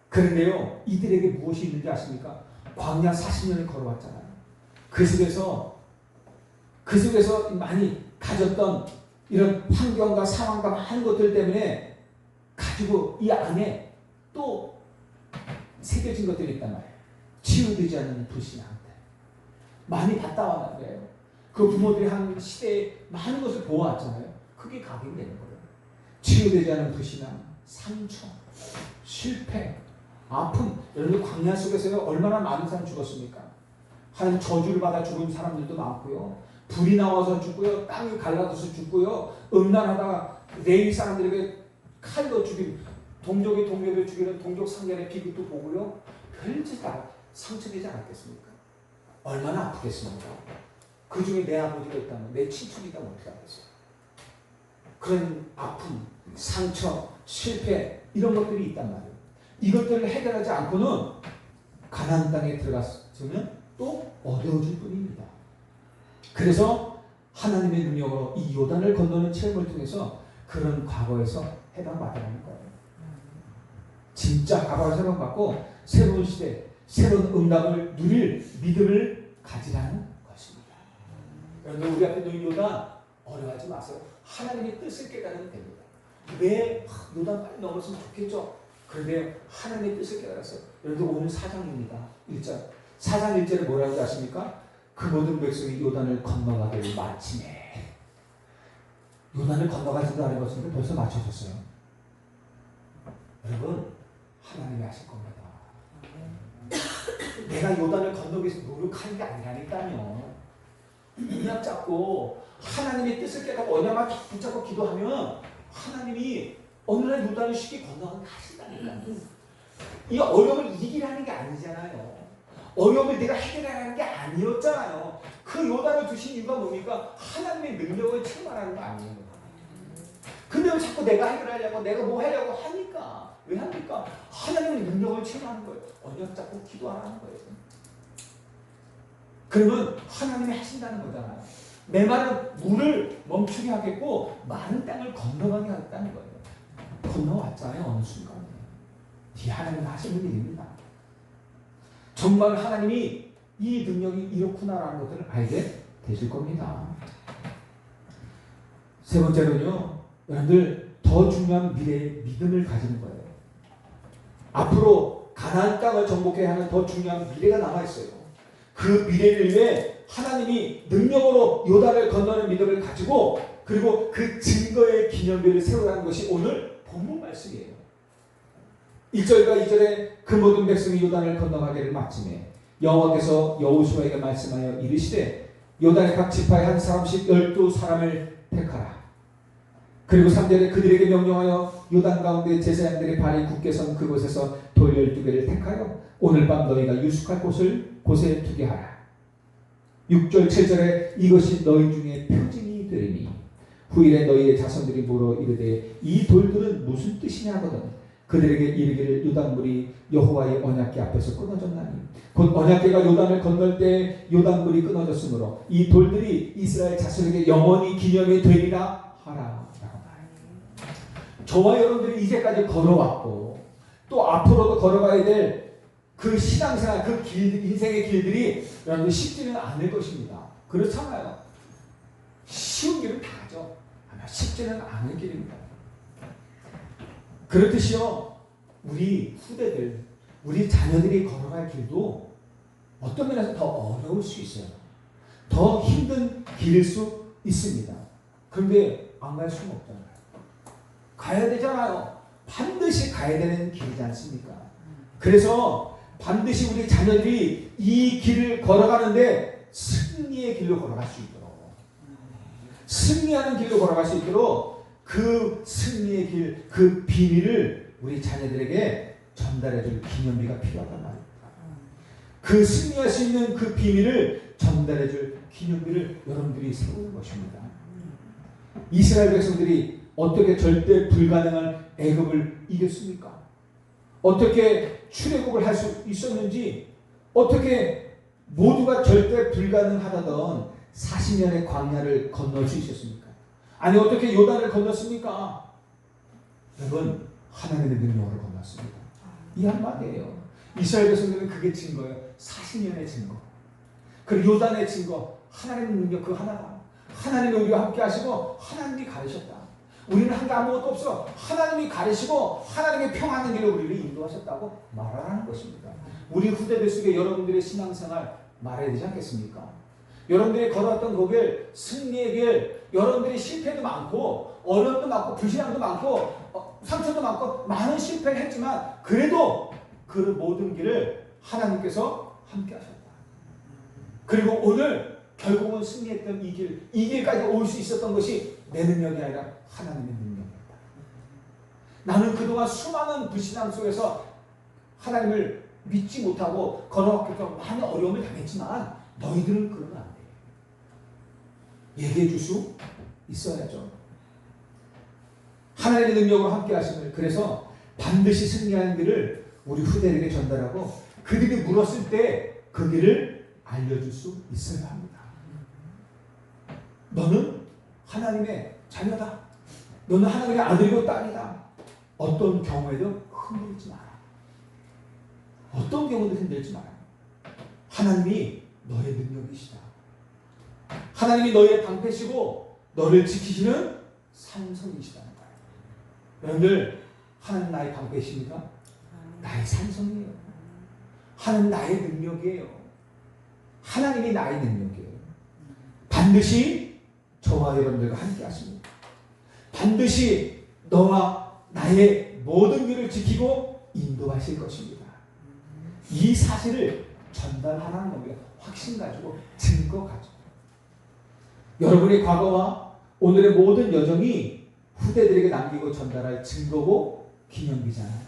그런데요, 이들에게 무엇이 있는지 아십니까? 광야 40년을 걸어왔잖아요. 그 속에서 많이 가졌던 이런 환경과 상황과 많은 것들 때문에 가지고 이 안에 또 새겨진 것들이 있단 말이에요. 치유되지 않는 불신앙들. 많이 봤다 왔는데요. 그 부모들이 한 시대에 많은 것을 보아왔잖아요. 그게 각인되는 거예요. 치유되지 않는 불신앙, 상처, 실패, 아픔. 여러분 광야 속에서 얼마나 많은 사람 죽었습니까? 하나님 저주를 받아 죽은 사람들도 많고요. 불이 나와서 죽고요. 땅이 갈라져서 죽고요. 음란하다가 레위 사람들에게 칼로 죽인 동족이 동족을 죽이는 동족 상견의 비극도 보고요. 별짓 다 상처되지 않았겠습니까? 얼마나 아프겠습니까? 그 중에 내 아버지가 있다면 내 친척이다 어떻게 하겠어요? 그런 아픔, 상처, 실패 이런 것들이 있단 말이에요. 이것들을 해결하지 않고는 가나안 땅에 들어갔으면 또 어려워질 뿐입니다. 그래서 하나님의 능력으로 이 요단을 건너는 체험을 통해서 그런 과거에서 해방받으라는 거예요. 진짜 과거에서 해방받고 새로운 시대, 새로운 응답을 누릴 믿음을 가지라는 것입니다. 여러분 우리 앞에 놓인 요단 어려워하지 마세요. 하나님의 뜻을 깨달으면 됩니다. 왜 요단 빨리 넘었으면 좋겠죠. 그런데 하나님의 뜻을 깨달았어요. 여러분 오늘 4장입니다. 1절. 4장 1절에 뭐라고 하십니까? 그 모든 백성이 요단을 건너가기를 마치네. 요단을 건너가지도 않은 것은 벌써 맞춰졌어요. 여러분 하나님이 하실 겁니다. 내가 요단을 건너기 위해서 노력하는 게 아니라니까요. 언약 잡고 하나님의 뜻을 깨닫고 언약만 붙잡고 기도하면 하나님이 어느 날 요단을 쉽게 건너가게 하신다니까요. 이 어려움을 이기라는 게 아니잖아요. 어려움을 내가 해결하라는 게 아니었잖아요. 그 요단을 두신 이유가 뭡니까? 하나님의 능력을 체험하라는 거 아니에요. 근데 왜 자꾸 내가 해결하려고 내가 뭐 하려고 하니까 왜 합니까? 하나님의 능력을 체험하는 거예요. 언약 잡고 기도하라는 거예요. 그러면 하나님이 하신다는 거잖아요. 내 말은 물을 멈추게 하겠고 마른 땅을 건너가게 하겠다는 거예요. 건너왔잖아요. 어느 순간에. 뒤에 하나님 하시는 일입니다. 정말 하나님이 이 능력이 이렇구나라는 것들을 알게 되실 겁니다. 세 번째로는요. 여러분들 더 중요한 미래의 믿음을 가지는 거예요. 앞으로 가나안 땅을 정복해야 하는 더 중요한 미래가 남아있어요. 그 미래를 위해 하나님이 능력으로 요단을 건너는 믿음을 가지고 그리고 그 증거의 기념비를 세우라는 것이 오늘 본문 말씀이에요. 1절과 2절에 그 모든 백성이 요단을 건너가기를 마침에 여호와께서 여호수아에게 말씀하여 이르시되 요단의 각 지파에 한 사람씩 12사람을 택하라. 그리고 3절에 그들에게 명령하여 요단 가운데 제사장들의 발이 굳게 선 그곳에서 돌 12개를 택하여 오늘 밤 너희가 유숙할 곳에 두게 하라. 6절 7절에 이것이 너희 중에 표징이 되리니 후일에 너희의 자손들이 물어 이르되 이 돌들은 무슨 뜻이냐 하거든 그들에게 이르기를 요단물이 여호와의 언약궤 앞에서 끊어졌나니 곧 언약궤가 요단을 건널 때 요단물이 끊어졌으므로 이 돌들이 이스라엘 자손에게 영원히 기념이 되리라 하라. 저와 여러분들이 이제까지 걸어왔고 또 앞으로도 걸어가야 될 그 신앙생활, 그 길, 인생의 길들이 여러분들 쉽지는 않을 것입니다. 그렇잖아요. 쉬운 길은 다 가죠. 아마 쉽지는 않은 길입니다. 그렇듯이요. 우리 후대들, 우리 자녀들이 걸어갈 길도 어떤 면에서 더 어려울 수 있어요. 더 힘든 길일 수 있습니다. 그런데 안 갈 수는 없잖아요. 가야 되잖아요. 반드시 가야 되는 길이지 않습니까? 그래서 반드시 우리 자녀들이 이 길을 걸어가는데 승리의 길로 걸어갈 수 있도록 승리하는 길로 걸어갈 수 있도록 그 승리의 길, 그 비밀을 우리 자녀들에게 전달해줄 기념비가 필요하단 말입니다. 그 승리할 수 있는 그 비밀을 전달해줄 기념비를 여러분들이 세우는 것입니다. 이스라엘 백성들이 어떻게 절대 불가능한 애굽을 이겼습니까? 어떻게 출애굽을 할 수 있었는지, 어떻게 모두가 절대 불가능하다던 40년의 광야를 건널 수 있었습니까? 아니 어떻게 요단을 건넜습니까? 여러분 하나님의 능력으로 건넜습니다. 이 한마디예요. 이스라엘 백성들은 그게 증거예요. 40년의 증거. 그리고 요단의 증거. 하나님의 능력 그 하나가. 하나님이 우리와 함께 하시고 하나님이 가르셨다. 우리는 한 게 아무것도 없어. 하나님이 가르시고 하나님의 평안한 길로 우리를 인도하셨다고 말하라는 것입니다. 우리 후대들 속에 여러분들의 신앙생활 말해야 되지 않겠습니까? 여러분들이 걸어왔던 그 길, 승리의 길, 여러분들이 실패도 많고 어려움도 많고 불신앙도 많고 상처도 많고 많은 실패를 했지만 그래도 그 모든 길을 하나님께서 함께 하셨다. 그리고 오늘 결국은 승리했던 이 길까지 올 수 있었던 것이 내 능력이 아니라 하나님의 능력이었다. 나는 그동안 수많은 불신앙 속에서 하나님을 믿지 못하고 걸어왔기 때문에 많은 어려움을 당했지만 너희들은 그러면 안 돼. 얘기해 줄 수 있어야죠. 하나님의 능력으로 함께 하심을 그래서 반드시 승리하는 길을 우리 후대에게 전달하고 그들이 물었을 때 그 길을 알려줄 수 있어야 합니다. 너는 하나님의 자녀다. 너는 하나님의 아들이고 딸이다. 어떤 경우에도 흔들지 마라. 어떤 경우도 흔들지 마라. 하나님이 너의 능력이시다. 하나님이 너의 방패시고 너를 지키시는 산성이시다는 거예요. 여러분들, 하나님 나의 방패십니까? 나의 산성이에요. 하나님 나의 능력이에요. 하나님이 나의 능력이에요. 반드시 저와 여러분들과 함께 하십니다. 반드시 너와 나의 모든 길을 지키고 인도하실 것입니다. 이 사실을 전달하라는 겁니다. 확신 가지고, 증거 가지고. 여러분의 과거와 오늘의 모든 여정이 후대들에게 남기고 전달할 증거고 기념비잖아요.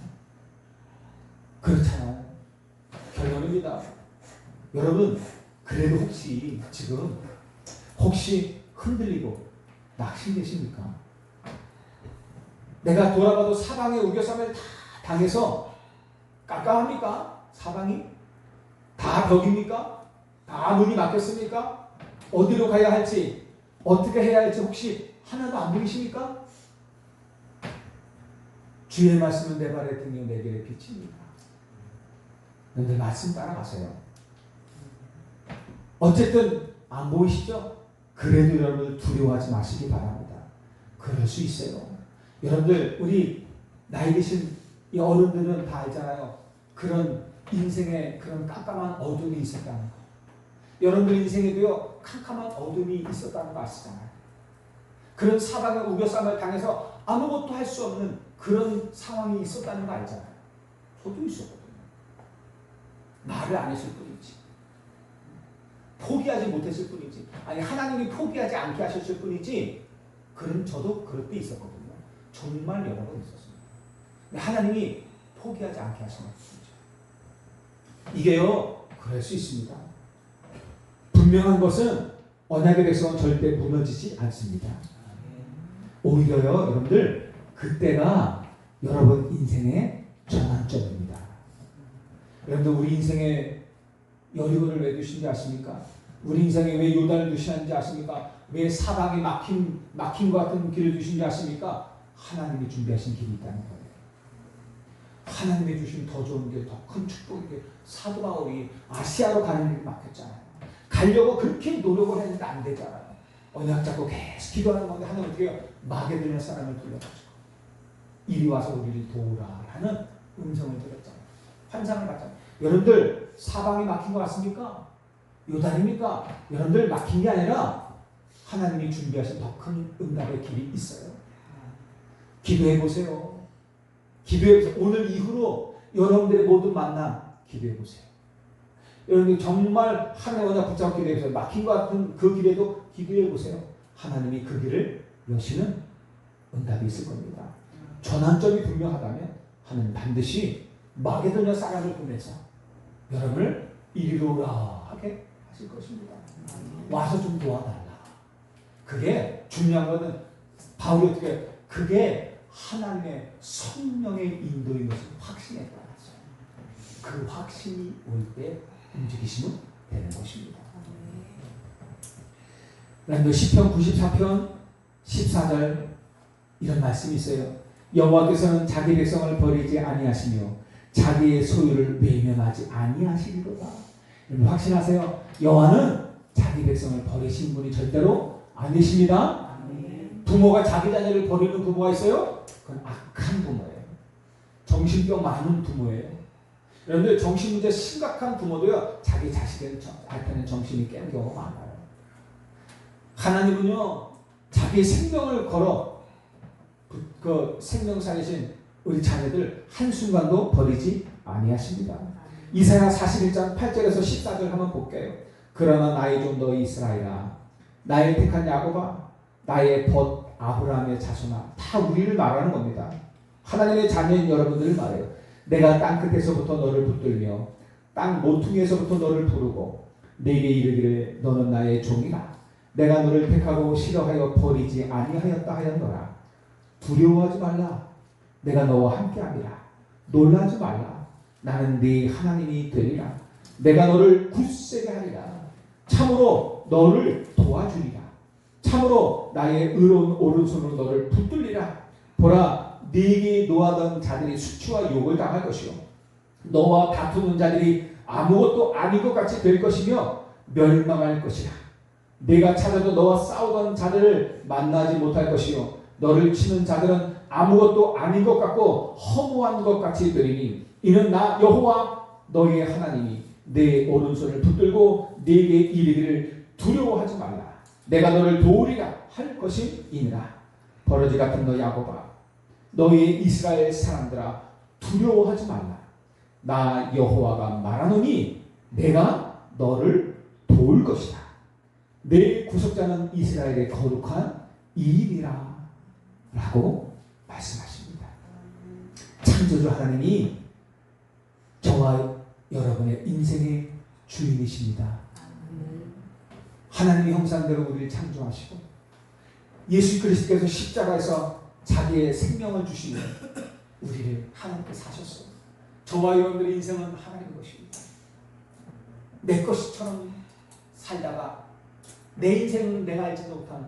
그렇잖아요. 결론입니다. 여러분, 그래도 지금 혹시 흔들리고 낙심되십니까? 내가 돌아봐도 사방의 우겨쌈을 다 당해서 깜깜합니까? 사방이? 다 벽입니까? 다 문이 막혔습니까? 어디로 가야 할지, 어떻게 해야 할지 혹시 하나도 안 보이십니까? 주의 말씀은 내 발의 등이요 내 길의 빛입니다. 여러분들 말씀 따라가세요. 어쨌든 안 보이시죠? 그래도 여러분들 두려워하지 마시기 바랍니다. 그럴 수 있어요. 여러분들, 우리 나이 드신 이 어른들은 다 알잖아요. 그런 인생에 그런 깜깜한 어둠이 있었다는 거. 여러분들 인생에도요, 캄캄한 어둠이 있었다는 거 아시잖아요. 그런 사방의 우겨쌈을 당해서 아무것도 할 수 없는 그런 상황이 있었다는 거 알잖아요. 저도 있었거든요. 말을 안 했을 뿐이지. 포기하지 못했을 뿐이지. 아니, 하나님이 포기하지 않게 하셨을 뿐이지. 그럼 저도 그럴 때 있었거든요. 정말 여러 번 있었습니다. 하나님이 포기하지 않게 하시는 것이죠. 이게요, 그럴 수 있습니다. 분명한 것은 언약의 백성은 절대 무너지지 않습니다. 오히려요, 여러분들, 그때가 여러분 인생의 전환점입니다. 여러분들, 우리 인생에 여리고를 왜 두신지 아십니까? 우리 인생에 왜 요단을 두시는지 아십니까? 왜 사방에 막힌 것 같은 길을 두신지 아십니까? 하나님이 준비하신 길이 있다는 거예요. 하나님이 주신 더 좋은 길, 더 큰 축복이 사도 바울이 아시아로 가는 길이 막혔잖아요. 가려고 그렇게 노력을 했는데 안 되잖아요. 언약 잡고 계속 기도하는 건데 하나님 어떻게 해요? 마게도냐 사람을 불러가지고 이리 와서 우리를 도우라 하는 음성을 들었잖아요. 환상을 봤잖아요. 여러분들, 사방이 막힌 것 같습니까? 요단입니까? 여러분들, 막힌 게 아니라 하나님이 준비하신 더 큰 응답의 길이 있어요. 기도해 보세요. 기도해 보세요. 오늘 이후로 여러분들의 모든 만남 기도해 보세요. 여러분들 정말 하나님의 언약 붙잡고 기도해 보세요. 막힌 것 같은 그 길에도 기도해 보세요. 하나님이 그 길을 여시는 응답이 있을 겁니다. 전환점이 분명하다면 하나님 반드시 마게도냐 사람을 보내서 여러분을 이리로 오라 하게 하실 것입니다. 와서 좀 도와달라. 그게 중요한 것은 바울이 어떻게 그게 하나님의 성령의 인도인 것을 확신에 따라서 그 확신이 올 때 움직이시면 되는 것입니다. 그런데 시편 94편 14절 이런 말씀이 있어요. 여호와께서는 자기 백성을 버리지 아니하시며 자기의 소유를 외면하지 아니하시리로다. 여러분 확신하세요. 여호와는 자기 백성을 버리신 분이 절대로 아니십니다. 부모가 자기 자녀를 버리는 부모가 있어요? 그건 악한 부모예요. 정신병 많은 부모예요. 그런데 정신문제 심각한 부모도요, 자기 자식한테는 정신이 깨는 경우가 많아요. 하나님은요, 자기 생명을 걸어 그 생명사이신 우리 자녀들 한순간도 버리지 아니하십니다. 이사야 41장 8절에서 14절 한번 볼게요. 그러나 나의 종 너희 이스라엘아, 나의 택한 야곱아, 나의 벗 아브라함의 자손아, 다 우리를 말하는 겁니다. 하나님의 자녀인 여러분들을 말해요. 내가 땅끝에서부터 너를 붙들며 땅 모퉁이에서부터 너를 부르고 내게 이르기를 너는 나의 종이라. 내가 너를 택하고 싫어하여 버리지 아니하였다 하였노라. 두려워하지 말라. 내가 너와 함께함이라. 놀라지 말라. 나는 네 하나님이 되리라. 내가 너를 굳세게 하리라. 참으로 너를 도와주리라. 참으로 나의 의로운 오른손으로 너를 붙들리라. 보라, 네게 노하던 자들이 수치와 욕을 당할 것이요 너와 다투는 자들이 아무것도 아닌 것 같이 될 것이며 멸망할 것이라. 내가 찾아도 너와 싸우던 자들을 만나지 못할 것이요 너를 치는 자들은 아무것도 아닌 것 같고 허무한 것 같이 되리니 이는 나 여호와 너희의 하나님이 내 오른손을 붙들고 네게 이르기를 두려워하지 말라. 내가 너를 도우리라 할 것이니라. 버러지 같은 너 야곱아, 너희의 이스라엘 사람들아, 두려워하지 말라. 나 여호와가 말하노니 내가 너를 도울 것이다. 내 구속자는 이스라엘의 거룩한 이름이라 라고 말씀하십니다. 창조주 하나님이 저와 여러분의 인생의 주인이십니다. 하나님의 형상대로 우리를 창조하시고 예수 그리스도께서 십자가에서 자기의 생명을 주시며 우리를 하나님께 사셨어요. 저와 여러분들의 인생은 하나님의 것입니다. 내 것처럼 살다가 내 인생은 내가 알지 못하는,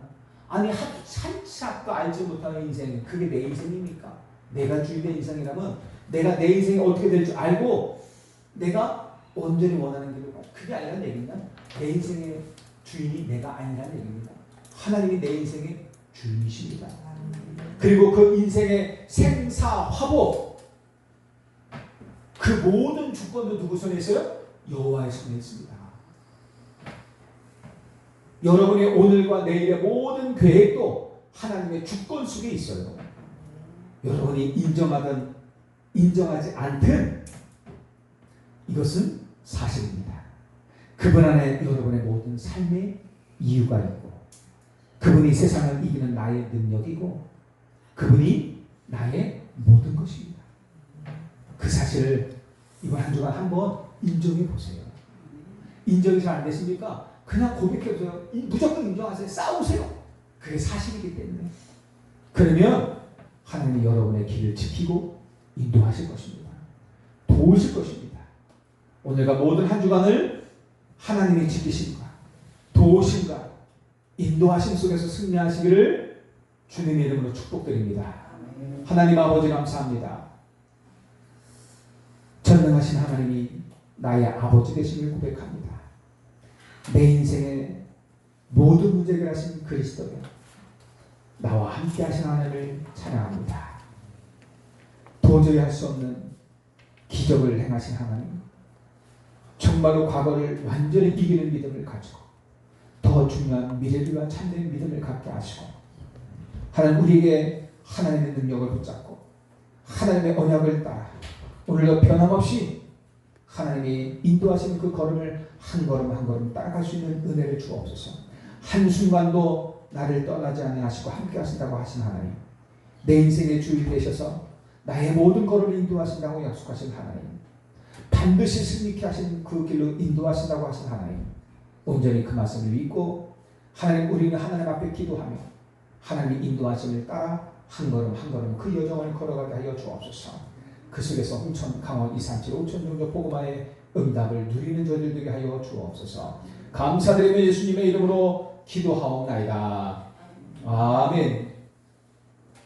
아니 살짝도 알지 못하는 인생, 그게 내 인생입니까? 내가 주인의 인생이라면 내가 내 인생이 어떻게 될 줄 알고 내가 온전히 원하는 길로 가. 그게 아니란 얘기입니다. 내 인생의 주인이 내가 아니라는 얘기입니다. 하나님이 내 인생의 주인이십니다. 그리고 그 인생의 생사화복, 그 모든 주권도 누구 손에 있어요? 여호와의 손에 있습니다. 여러분의 오늘과 내일의 모든 계획도 하나님의 주권 속에 있어요. 여러분이 인정하든 인정하지 않든 이것은 사실입니다. 그분 안에 여러분의 모든 삶의 이유가 있고, 그분이 세상을 이기는 나의 능력이고, 그분이 나의 모든 것입니다. 그 사실을 이번 한 주간 한번 인정해 보세요. 인정이 잘 안 되십니까? 그냥 고백해 보세요. 무조건 인정하세요. 싸우세요. 그게 사실이기 때문에. 그러면 하나님이 여러분의 길을 지키고 인도하실 것입니다. 도우실 것입니다. 오늘과 모든 한 주간을 하나님이 지키심과 도우심과 인도하심 속에서 승리하시기를 주님의 이름으로 축복드립니다. 하나님 아버지 감사합니다. 전능하신 하나님이 나의 아버지 되심을 고백합니다. 내 인생의 모든 문제 해결하신 그리스도여, 나와 함께 하신 하나님을 찬양합니다. 도저히 할 수 없는 기적을 행하신 하나님, 정말로 과거를 완전히 이기는 믿음을 가지고 더 중요한 미래를 위한 참된 믿음을 갖게 하시고, 하나님 우리에게 하나님의 능력을 붙잡고 하나님의 언약을 따라 오늘도 변함없이 하나님이 인도하시는 그 걸음을 한 걸음 한 걸음 따라갈 수 있는 은혜를 주옵소서. 한순간도 나를 떠나지 아니하시고 함께 하신다고 하신 하나님, 내 인생의 주인 되셔서 나의 모든 걸음을 인도하신다고 약속하신 하나님, 반드시 승리케 하신 그 길로 인도하신다고 하신 하나님, 온전히 그 말씀을 믿고 하나님 우리는 하나님 앞에 기도하며 하나님 인도하심을 따라 한 걸음 한 걸음 그 여정을 걸어가게 하여 주옵소서. 그 속에서 홍천, 강원, 이산칠, 오천 종족 복음화의 응답을 누리는 저들 되게 하여 주옵소서. 감사드리며 예수님의 이름으로 기도하옵나이다. 아멘.